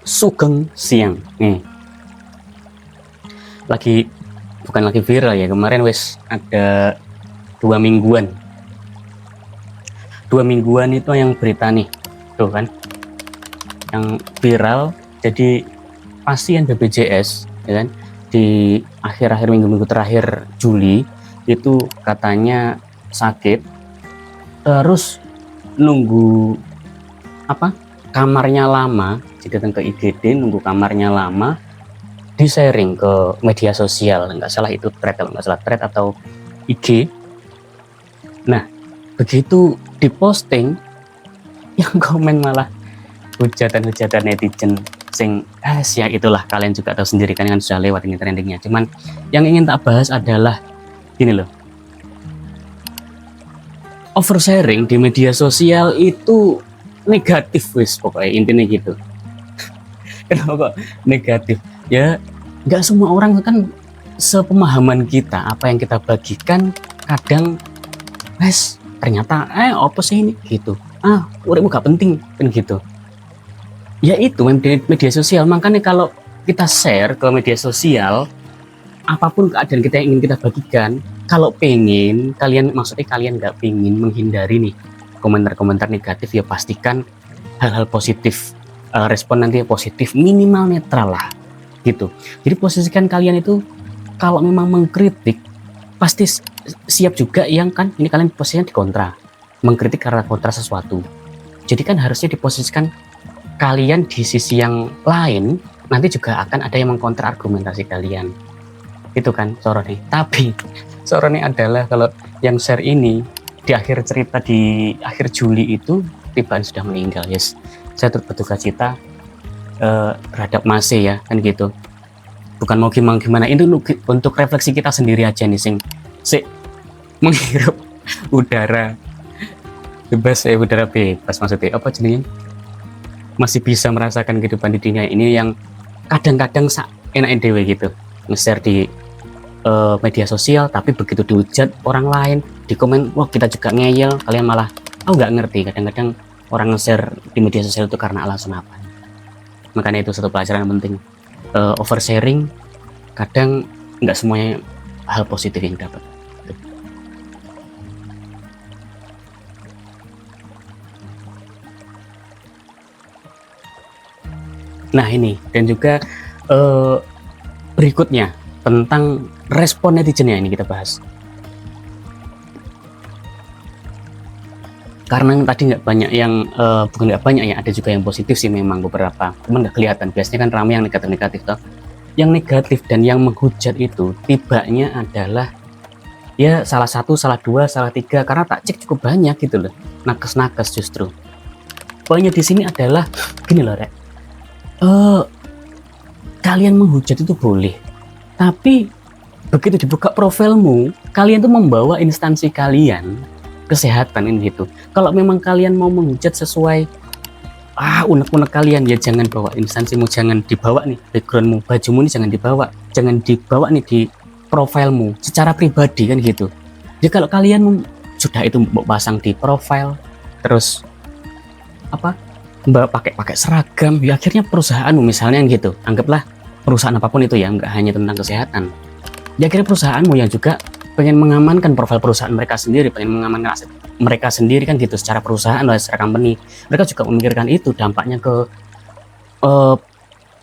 Sugeng Siang nih, bukan lagi viral ya, kemarin wes ada 2 mingguan itu yang berita nih tuh kan, yang viral. Jadi pasien BPJS ya kan, di akhir-akhir minggu terakhir Juli itu katanya sakit, terus nunggu kamarnya lama, jadi datang ke IGD nunggu kamarnya lama, di sharing ke media sosial, nggak salah itu thread atau IG. Nah begitu diposting, yang komen malah hujatan netizen sing ya itulah, kalian juga tahu sendiri kan sudah lewat ini trendingnya. Cuman yang ingin tak bahas adalah gini loh, oversharing di media sosial itu negatif wis, pokoknya intinya gitu. Kenapa kok negatif? Ya nggak semua orang kan sepemahaman kita, apa yang kita bagikan kadang ternyata apa sih ini gitu, uripmu gak penting kan gitu. Ya itu media sosial, makanya kalau kita share ke media sosial apapun keadaan kita yang ingin kita bagikan, kalau pengen kalian, maksudnya kalian nggak pengen menghindari nih komentar-komentar negatif, ya pastikan hal-hal positif, respon nanti positif, minimal netral lah gitu. Jadi posisikan kalian itu kalau memang mengkritik pasti siap juga yang kan ini kalian posisinya di kontra, mengkritik karena kontra sesuatu. Jadi kan harusnya diposisikan kalian di sisi yang lain, nanti juga akan ada yang mengkontra argumentasi kalian. Itu kan sorone. Tapi sorone adalah kalau yang share ini di akhir cerita di akhir Juli itu tibaan sudah meninggal. Yes, saya turut berduka cita terhadap Mase ya kan gitu. Bukan mau gimana, itu untuk refleksi kita sendiri aja nih, sing menghirup udara bebas maksudnya apa jenisnya, masih bisa merasakan kehidupan di dunia ini yang kadang-kadang enak dewe gitu nge-share di media sosial, tapi begitu dihujat orang lain di komen, wah kita juga ngeyel, kalian malah nggak ngerti. Kadang-kadang orang nge-share di media sosial itu karena alasan apa. Makanya itu satu pelajaran yang penting, oversharing kadang nggak semuanya hal positif yang dapat. Nah ini, dan juga berikutnya tentang respon netizen ini kita bahas. Karena tadi nggak banyak yang, bukan nggak banyak ya, ada juga yang positif sih memang beberapa, cuman nggak kelihatan. Biasanya kan ramai yang negatif toh. Yang negatif dan yang menghujat itu tibanya adalah ya salah 1, salah 2, salah 3, karena tak cek cukup banyak gitu loh, nakes justru. Poinnya di sini adalah gini loh Rek, kalian menghujat itu boleh, tapi begitu dibuka profilmu, kalian tuh membawa instansi kalian, kesehatan ini gitu. Kalau memang kalian mau menghujat sesuai unek-unek kalian, ya jangan bawa instansimu, jangan dibawa nih backgroundmu, bajumu nih jangan dibawa nih di profilmu secara pribadi kan gitu. Jadi kalau kalian sudah itu pasang di profile, terus pakai seragam, ya akhirnya perusahaanmu misalnya gitu, anggaplah perusahaan apapun itu ya, nggak hanya tentang kesehatan, ya akhirnya perusahaanmu yang juga pengen mengamankan profil perusahaan mereka sendiri, pengen mengamankan aset mereka sendiri kan gitu, secara perusahaan lah, secara company, mereka juga memikirkan itu dampaknya ke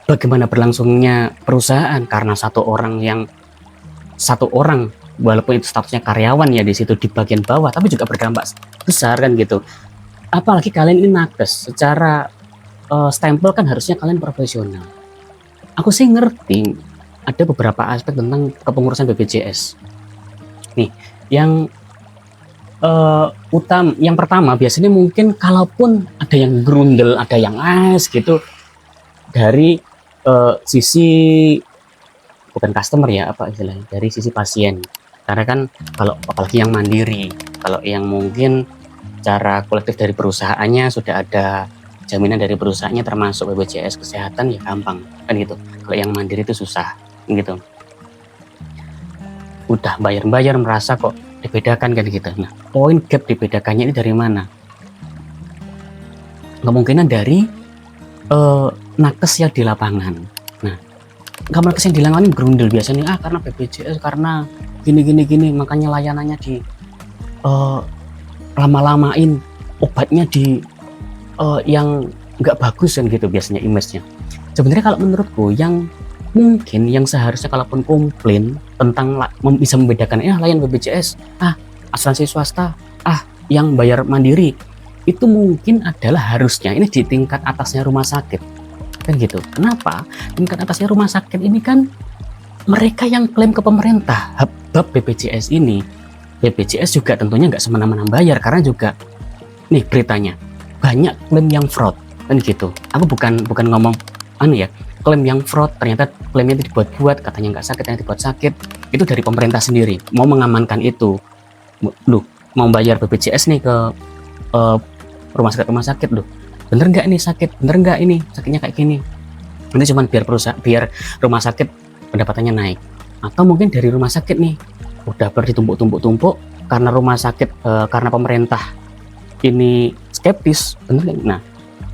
bagaimana berlangsungnya perusahaan, karena satu orang walaupun itu statusnya karyawan ya di situ di bagian bawah, tapi juga berdampak besar kan gitu. Apalagi kalian ini nakes, secara stempel kan harusnya kalian profesional. Aku sih ngerti ada beberapa aspek tentang kepengurusan BPJS nih, yang yang pertama biasanya mungkin kalaupun ada yang grundel, ada yang gitu dari sisi bukan customer ya, apa istilahnya, dari sisi pasien. Karena kan kalau apalagi yang mandiri, kalau yang mungkin cara kolektif dari perusahaannya sudah ada jaminan dari perusahaannya termasuk BPJS kesehatan, ya gampang kan gitu. Kalau yang mandiri itu susah gitu, udah bayar merasa kok dibedakan kan gitu. Nah, poin gap dibedakannya ini dari mana? kemungkinan dari nakes yang di lapangan. Nah, kalau nakes yang di lapangan ini berundel biasanya karena BPJS, karena gini, makanya layanannya di lama-lamain, obatnya di yang nggak bagus kan gitu biasanya image-nya. Sebenarnya kalau menurutku yang mungkin yang seharusnya kalaupun komplain tentang bisa membedakan layan BPJS, asuransi swasta, yang bayar mandiri, itu mungkin adalah harusnya ini di tingkat atasnya rumah sakit kan gitu. Kenapa? Tingkat atasnya rumah sakit ini kan mereka yang klaim ke pemerintah bab BPJS ini. BPJS juga tentunya nggak semena-mena bayar, karena juga nih beritanya banyak klaim yang fraud kan gitu. Aku bukan ngomong klaim yang fraud, ternyata klaimnya itu dibuat-buat, katanya nggak sakit, ternyata dibuat sakit. Itu dari pemerintah sendiri mau mengamankan itu. Loh, mau bayar BPJS nih ke rumah sakit loh, bener nggak ini sakit, bener nggak ini sakitnya kayak gini. Ini cuma biar rumah sakit pendapatannya naik, atau mungkin dari rumah sakit nih udah ditumpuk karena rumah sakit karena pemerintah ini skeptis, bener nggak? Nah,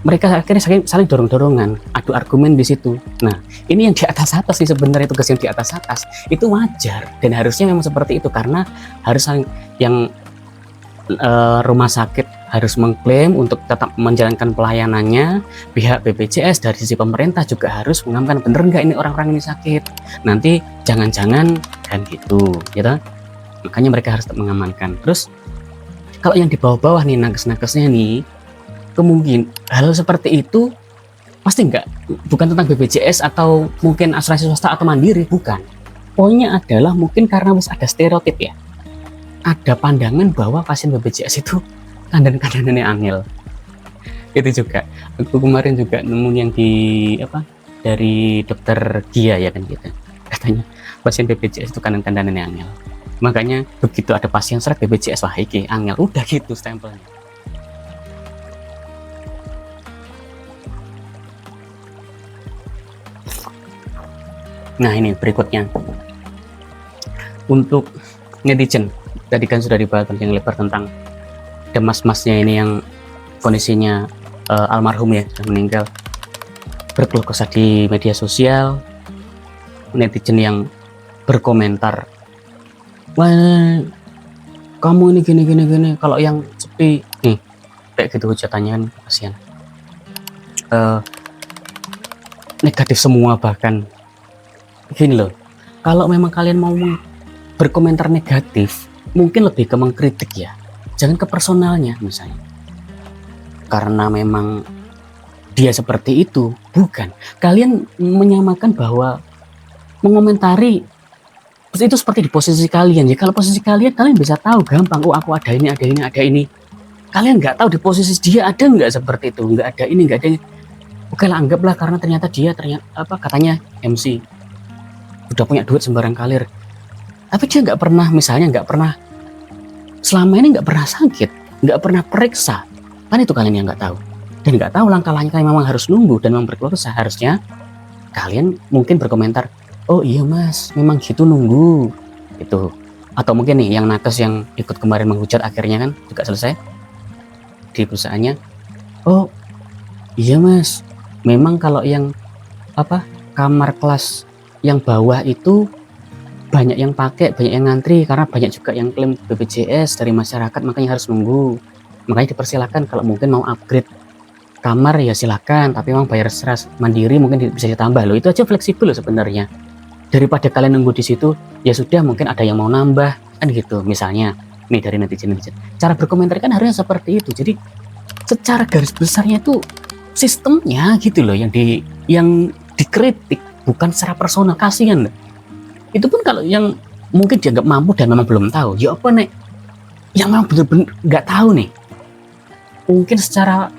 mereka akhirnya saling dorong-dorongan, adu argumen di situ. Nah, ini yang di atas sih sebenarnya, tugas yang di atas itu wajar dan harusnya memang seperti itu, karena harus saling yang rumah sakit harus mengklaim untuk tetap menjalankan pelayanannya. Pihak BPJS dari sisi pemerintah juga harus mengamankan, bener nggak ini orang-orang ini sakit, nanti jangan-jangan kan gitu. Makanya mereka harus tetap mengamankan. Terus kalau yang di bawah-bawah nih, nakes-nakesnya nih, kemungkinan hal seperti itu pasti bukan tentang BPJS atau mungkin asuransi swasta atau mandiri, bukan. Poinnya adalah mungkin karena ada stereotip ya, ada pandangan bahwa pasien BPJS itu kandan-kandanannya angel. Itu juga aku kemarin juga nemu yang dari dokter Gia ya kan gitu, katanya pasien BPJS itu kandan-kandanannya angel. Makanya begitu ada pasien seret BPJS, wah iki angel, udah gitu stempelnya. Nah, ini berikutnya untuk netizen. Tadi kan sudah dibahas panjang lebar tentang mas-masnya ini yang kondisinya almarhum ya, sudah meninggal, berkeluh kesah di media sosial. Netizen yang berkomentar, wah kamu ini gini, kalau yang sepi nih kayak gitu hujatannya kan, kasihan. Negatif semua. Bahkan gini loh, kalau memang kalian mau berkomentar negatif, mungkin lebih ke mengkritik ya, jangan ke personalnya misalnya, karena memang dia seperti itu. Bukan, kalian menyamakan bahwa mengomentari itu seperti di posisi kalian ya. Kalau posisi kalian bisa tahu gampang, oh aku ada ini. Kalian nggak tahu di posisi dia ada nggak seperti itu, nggak ada ini, nggak ada ini. Oke lah, anggaplah karena ternyata dia katanya MC udah punya duit sembarang kalir, tapi dia nggak pernah selama ini nggak pernah sakit, nggak pernah periksa, kan itu kalian yang nggak tahu. Dan nggak tahu langkah-langkah kalian memang harus nunggu dan memang berkeluh kesah. Harusnya kalian mungkin berkomentar, oh iya mas, memang gitu nunggu itu. Atau mungkin nih yang nakes yang ikut kemarin menghujat akhirnya kan juga selesai di perusahaannya, oh iya mas, memang kalau yang kamar kelas yang bawah itu banyak yang pakai, banyak yang ngantri, karena banyak juga yang klaim BPJS dari masyarakat, makanya harus nunggu. Makanya dipersilakan kalau mungkin mau upgrade kamar ya silakan, tapi memang bayar secara mandiri mungkin bisa ditambah loh. Itu aja fleksibel loh sebenarnya. Daripada kalian nunggu di situ, ya sudah, mungkin ada yang mau nambah kan gitu. Misalnya nih dari netizen, cara berkomentar kan harusnya seperti itu. Jadi secara garis besarnya itu sistemnya gitu loh yang dikritik, bukan secara personal. Kasihan loh. Itu pun kalau yang mungkin dia nggak mampu dan memang belum tahu, ya apa nek yang memang benar-benar nggak tahu nih, mungkin secara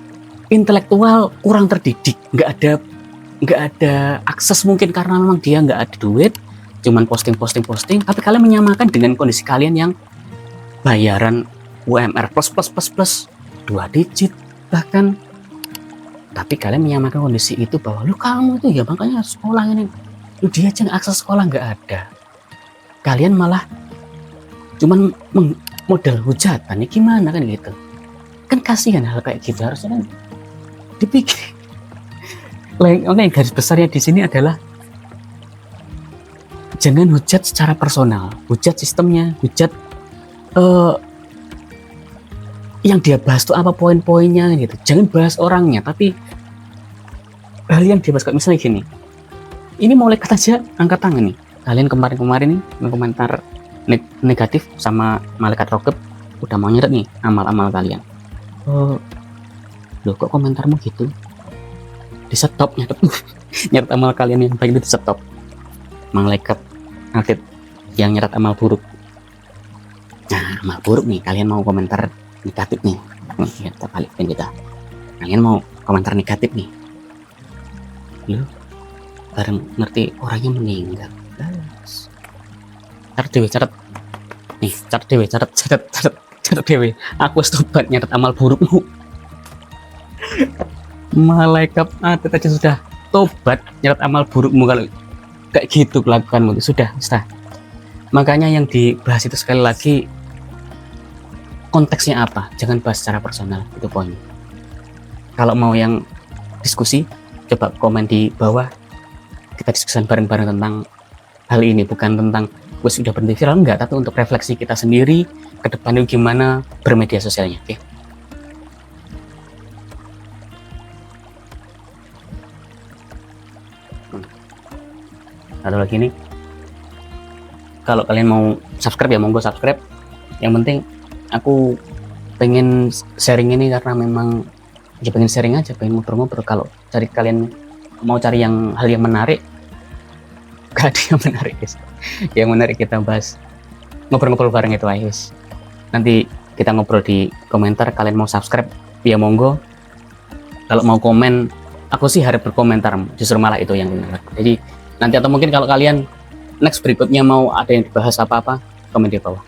intelektual kurang terdidik, nggak ada akses mungkin karena memang dia nggak ada duit, cuman posting. Tapi kalian menyamakan dengan kondisi kalian yang bayaran UMR plus 2 digit bahkan, tapi kalian menyamakan kondisi itu bahwa lu kamu itu ya makanya harus sekolah ini, lu dia aja akses sekolah nggak ada, kalian malah cuman modal hujatan ya gimana kan gitu kan. Kasihan hal kayak gitu. Harusnya kan dipikir. Oke, garis besarnya di sini adalah jangan hujat secara personal, hujat sistemnya, hujat yang dia bahas tuh apa poin-poinnya gitu. Jangan bahas orangnya, tapi hal yang dia bahas. Kayak misalnya gini, ini mau lekat aja, angkat tangan nih. Kalian kemarin nih komentar negatif sama malaikat rokep, udah mau nyeret nih amal-amal kalian. Loh kok komentarmu gitu? Di stop nyeret amal kalian yang baik itu di stop. Malaikat atlet yang nyeret amal buruk. Nah, amal buruk nih, kalian mau komentar negatif nih. Kita balikin kita. Kalian mau komentar negatif nih. Lu bareng ngerti orangnya meninggal. Catat dewe. Aku tobat nyeret amal burukmu. Malaikat atlet aja sudah tobat nyeret amal burukmu, kalau kayak gitu kelakuanmu itu sudah. Makanya yang dibahas itu sekali lagi konteksnya apa, jangan bahas secara personal, itu poinnya. Kalau mau yang diskusi, coba komen di bawah, kita diskusikan bareng-bareng tentang hal ini, bukan tentang wes sudah berhenti viral, enggak, tapi untuk refleksi kita sendiri ke depannya gimana bermedia sosialnya. Oke. Satu lagi nih, kalau kalian mau subscribe ya monggo subscribe. Yang penting aku pengen sharing ini karena memang ya pengen sharing aja, pengen ngobrol-ngobrol. Kalau kalian mau cari hal yang menarik, gak ada yang menarik guys. Yang menarik kita bahas ngobrol-ngobrol bareng itu aja guys. Nanti kita ngobrol di komentar. Kalian mau subscribe ya monggo. Kalau mau komen, aku sih harap berkomentar, justru malah itu yang menarik. Jadi nanti atau mungkin kalau kalian next berikutnya mau ada yang dibahas apa-apa, komen di bawah.